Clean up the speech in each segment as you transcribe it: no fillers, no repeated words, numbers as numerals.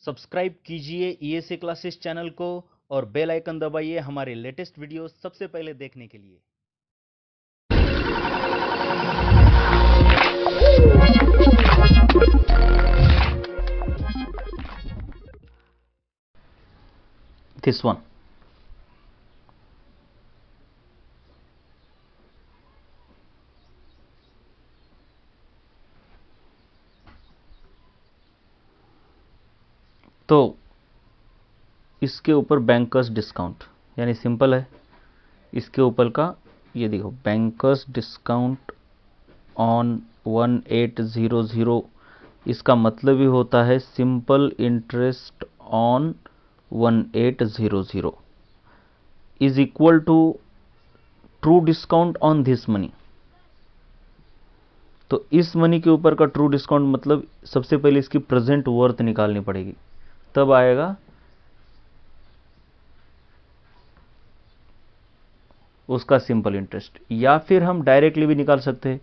Subscribe कीजिए ESA classes channel को और बेल आइकन दबाइए हमारे लेटेस्ट वीडियो सबसे पहले देखने के लिए। This one. तो इसके ऊपर बैंकर्स डिस्काउंट यानी सिंपल है, इसके ऊपर का ये देखो बैंकर्स डिस्काउंट ऑन 1800, इसका मतलब ही होता है simple interest on 1800 is equal to true discount on this money. तो इस मनी के ऊपर का ट्रू डिस्काउंट मतलब सबसे पहले इसकी प्रेजेंट वर्थ निकालनी पड़ेगी, तब आएगा उसका सिंपल इंटरेस्ट। या फिर हम डायरेक्टली भी निकाल सकते हैं,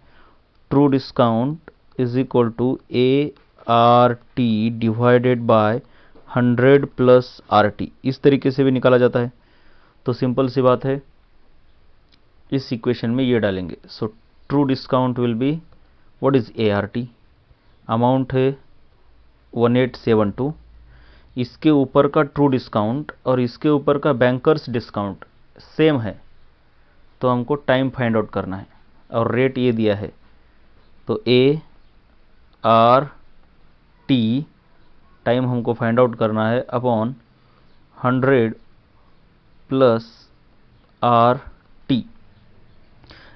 true discount is equal to ART divided by 100 plus RT, इस तरीके से भी निकाला जाता है। तो सिंपल सी बात है, इस इक्वेशन में ये डालेंगे। So true discount will be, what is ART, amount है 1872, इसके ऊपर का ट्रू डिस्काउंट और इसके ऊपर का बैंकर्स डिस्काउंट सेम है, तो हमको टाइम फाइंड आउट करना है और रेट ये दिया है। तो ART टाइम हमको फाइंड आउट करना है upon 100 plus RT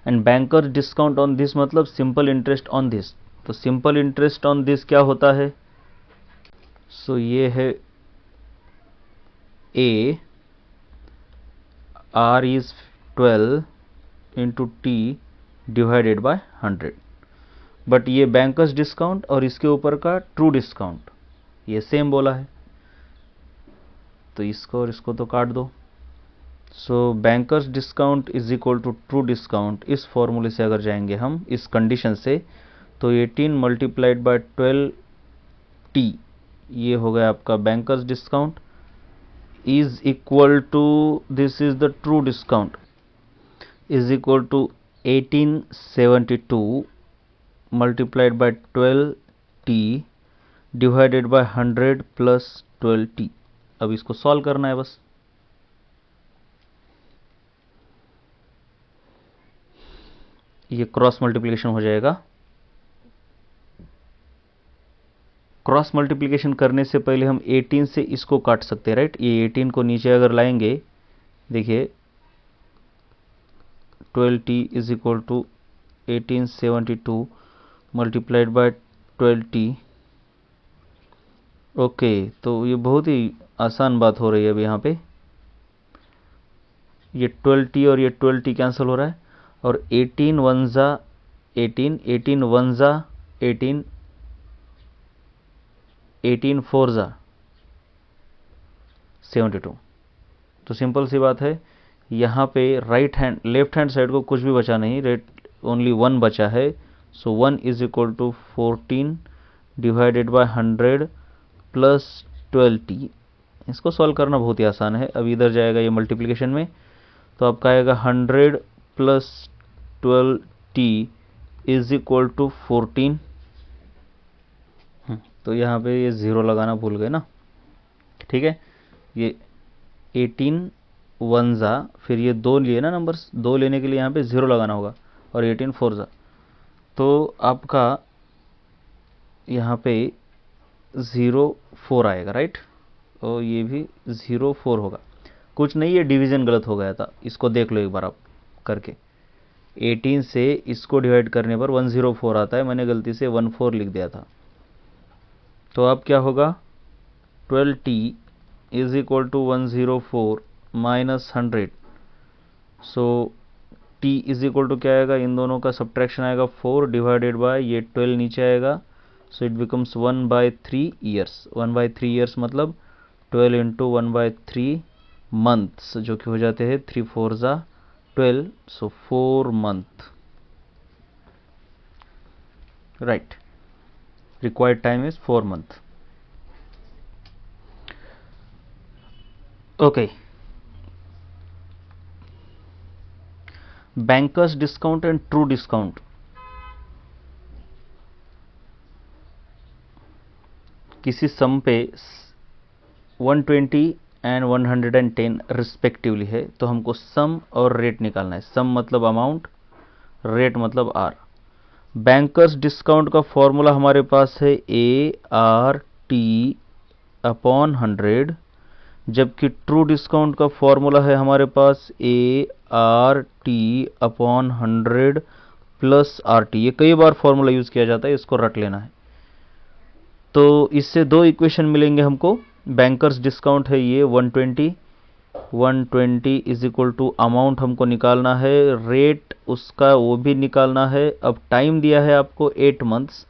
and bankers discount on this मतलब सिंपल इंटरेस्ट ऑन दिस। तो सिंपल इंटरेस्ट ऑन दिस क्या होता है? सो ये है AR is 12 into T divided by 100, but ये बैंकर्स डिस्काउंट और इसके ऊपर का ट्रू डिस्काउंट ये सेम बोला है, तो इसको और इसको तो काट दो। So bankers discount is equal to true discount, इस फॉर्मूले से अगर जाएंगे हम इस कंडीशन से, तो 18 मल्टीप्लाइड बाय 12T ये हो गया आपका bankers discount is equal to, this is the true discount, is equal to 1872 multiplied by 12T divided by 100 plus 12T। अब इसको सॉल्व करना है बस। ये क्रॉस मल्टीप्लिकेशन हो जाएगा। क्रॉस मल्टीप्लिकेशन करने से पहले हम 18 से इसको काट सकते हैं, राइट। ये 18 को नीचे अगर लाएंगे, देखिए 12T is equal to 1872 multiplied by 12T। Okay, तो ये बहुत ही आसान बात हो रही है अब यहाँ पे। ये 12T और ये 12T कैंसिल हो रहा है, और 18 वन ज़ा 18, 18 वन ज़ा 18, 18 फोर ज़ा 72। तो सिंपल सी बात है, यहाँ पे लेफ्ट हैंड साइड को कुछ भी बचा नहीं, रेट ओनली 1 बचा है। So 1 is equal to 14 divided by 100 plus 12T। इसको सॉल्व करना बहुत ही आसान है। अब इधर जाएगा ये मल्टीप्लिकेशन में, तो आपका आएगा 100 plus 12T is equal to 14। तो यहाँ पे ये 0 लगाना भूल गए ना, ठीक है। ये 18 वन ज़ा, फिर ये 2 लिए ना नंबर्स, 2 लेने के लिए यहाँ पे 0 लगाना होगा, और 18 फोर ज़ा, तो आपका यहाँ पे 04 आएगा, राइट। और ये भी 04 होगा। कुछ नहीं, ये डिवीज़न गलत हो गया था, इसको देख लो एक बार आप करके। 18 से इसको डिवाइड करने पर 104 आता है, मैंने गलती से 14 लिख दिया था। तो अब क्या होगा, 12T is equal to 104 minus 100। So T is equal to क्या आएगा, इन दोनों का सब्ट्रैक्शन आएगा 4 डिवाइडेड बाय ये 12 नीचे आएगा। So it becomes 1/3 years. 1/3 years मतलब 12 इंटू 1/3 मंथ्स, जो कि हो जाते हैं 3 4 ज़ा 12, सो 4 month, right. Required time is 4 month. Okay, bankers discount and true discount. किसी सम पे 120 एंड 110 रिस्पेक्टिवली है, तो हमको सम और रेट निकालना है। सम मतलब अमाउंट, रेट मतलब आर। बैंकर्स डिस्काउंट का फॉर्मूला हमारे पास है ART अपॉन 100, जबकि ट्रू डिस्काउंट का फॉर्मूला है हमारे पास ART अपॉन 100 प्लस RT। ये कई बार फॉर्मूला यूज किया जाता है, इसको रट लेना है। तो इससे दो इक्वेशन मिलेंगे हमको। बैंकर्स डिस्काउंट है ये 120 इज इक्वल टू अमाउंट हमको निकालना है, रेट उसका वो भी निकालना है। अब टाइम दिया है आपको 8 मंथ्स,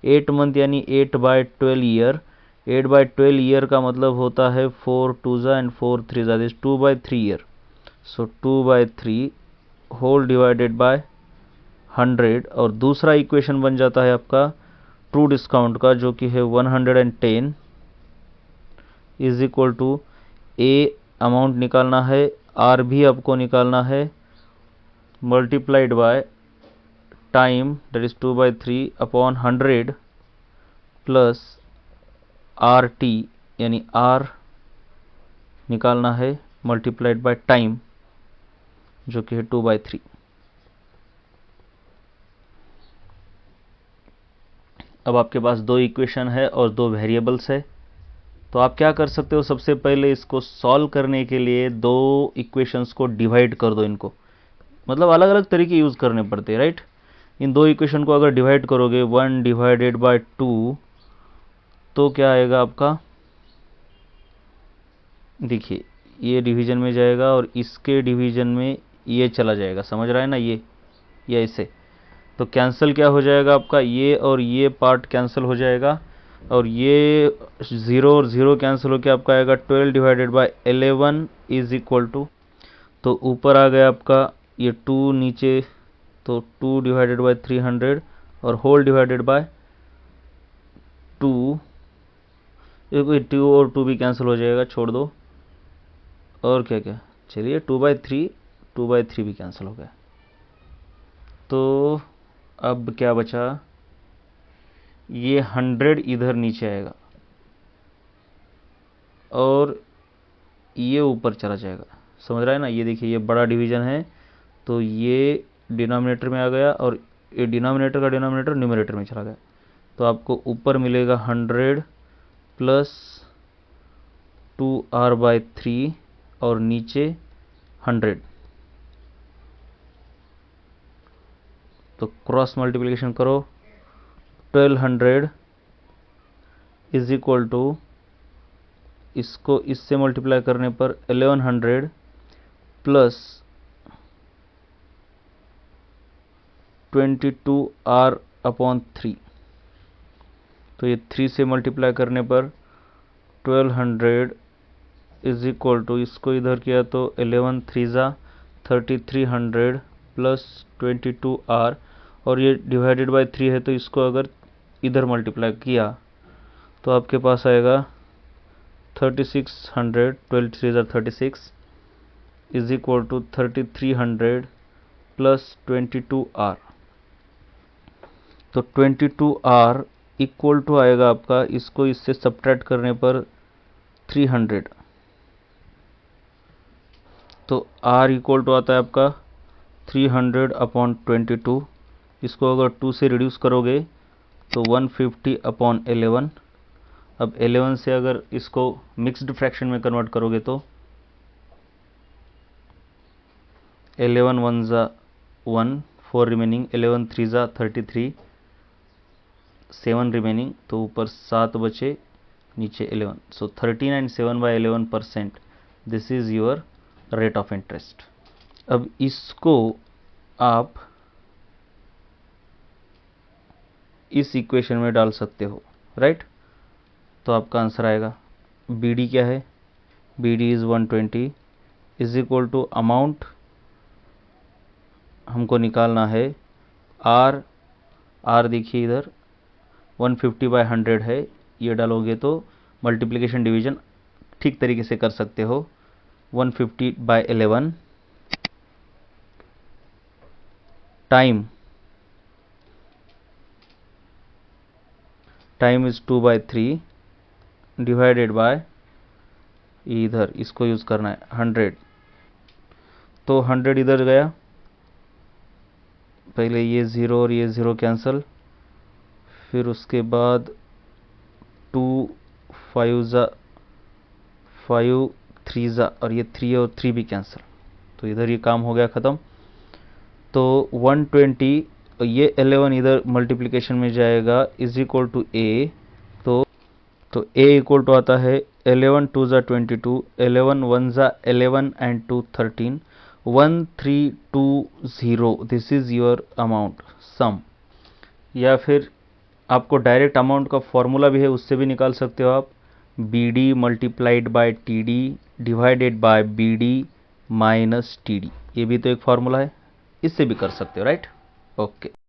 8 मंथ यानी 8/12 ईयर। 8/12 ईयर का मतलब होता है 4 2 and 4 3 this 2/3 year. So 2/3 whole divided by 100। और दूसरा इक्वेशन बन जाता है आपका ट्रू डिस्काउंट का, जो कि है 110 is equal to A amount निकालना है, आर भी आपको निकालना है, multiplied by time that is 2/3 upon 100 plus R T यानी आर निकालना है मल्टीप्लाइड बाय टाइम, जो कि है 2/3। अब आपके पास दो इक्वेशन है और दो वेरिएबल्स है। तो आप क्या कर सकते हो, सबसे पहले इसको सॉल्व करने के लिए दो इक्वेशंस को डिवाइड कर दो। इनको मतलब अलग अलग तरीके यूज करने पड़ते हैं, राइट। इन दो इक्वेशन को अगर डिवाइड करोगे 1/2, तो क्या आएगा आपका, देखिए ये डिवीजन में जाएगा और इसके डिवीजन में ये चला जाएगा, समझ रहा है ना, ये ऐसे। तो कैंसिल क्या हो जाएगा आपका, ये और ये पार्ट कैंसिल हो जाएगा, और ये 0 और 0 कैंसिल होकर आपका आएगा 12/11 इज इक्वल टू, तो ऊपर आ गया आपका ये 2 नीचे, तो 2/300 और होल डिवाइडेड बाय 2। 2 और 2 भी कैंसिल हो जाएगा, छोड़ दो। और क्या क्या, चलिए 2/3 भी कैंसिल हो गया। तो अब क्या बचा, ये 100 इधर नीचे आएगा और ये ऊपर चला जाएगा, समझ रहा है ना। ये देखिए ये बड़ा डिवीजन है, तो ये डिनोमिनेटर में आ गया और ये डिनोमिनेटर का डिनोमिनेटर न्यूमरेटर में चला गया। तो आपको ऊपर मिलेगा 100 प्लस 2r/3 और नीचे 100। तो क्रॉस मल्टीप्लिकेशन करो, 1200 इज इक्वल टू, इसको इससे मल्टीप्लाई करने पर 1100 प्लस 22r/3। तो ये 3 से मल्टीप्लाई करने पर 1200 इज इक्वल टू, इसको इधर किया तो 11 3 3300 प्लस 22r, और ये डिवाइडेड बाय 3 है, तो इसको अगर इधर मल्टीप्लाई किया तो आपके पास आएगा 3600, 12 3 36 is equal to 3300 plus 22r। तो 22r इक्वल टू आएगा आपका, इसको इससे सब्ट्रैक्ट करने पर 300। तो r इक्वल टू आता है आपका 300/22। इसको अगर 2 से रिड्यूस करोगे तो 150/11। अब 11 से अगर इसको मिक्स्ड फ्रैक्शन में कन्वर्ट करोगे तो 11 1 1, 4 रिमेनिंग, 11 3 33, 7 रिमेनिंग, तो ऊपर 7 बचे, नीचे 11। सो 39 7/11%, this is your rate of interest. अब इसको आप इस इक्वेशन में डाल सकते हो, राइट। तो आपका आंसर आएगा, BD क्या है, BD is 120 is equal to amount हमको निकालना है, R देखिए इधर 150/100 है, ये डालोगे तो मल्टीप्लिकेशन डिवीजन ठीक तरीके से कर सकते हो। 150/11 टाइम इज 2/3 डिवाइडेड बाय, इधर इसको यूज करना है 100, तो 100 इधर गया, पहले ये 0 और ये 0 कैंसिल, फिर उसके बाद 2 5 जा 5 3 जा, और ये 3 और 3 भी कैंसिल, तो इधर ये काम हो गया ख़त्म। तो 120, ये 11 इधर मल्टीप्लिकेशन में जाएगा इज इक्वल टू ए, तो a इक्वल टू आता है 11 2 जा 22, 11 1 जा 11 and 2 13, 1320, this is your amount sum. या फिर आपको डायरेक्ट अमाउंट का फॉर्मूला भी है, उससे भी निकाल सकते हो आप, BD multiplied by TD divided by BD minus TD, ये भी तो एक फॉर्मूला है, इससे भी कर सकते हो, राइट। ओके।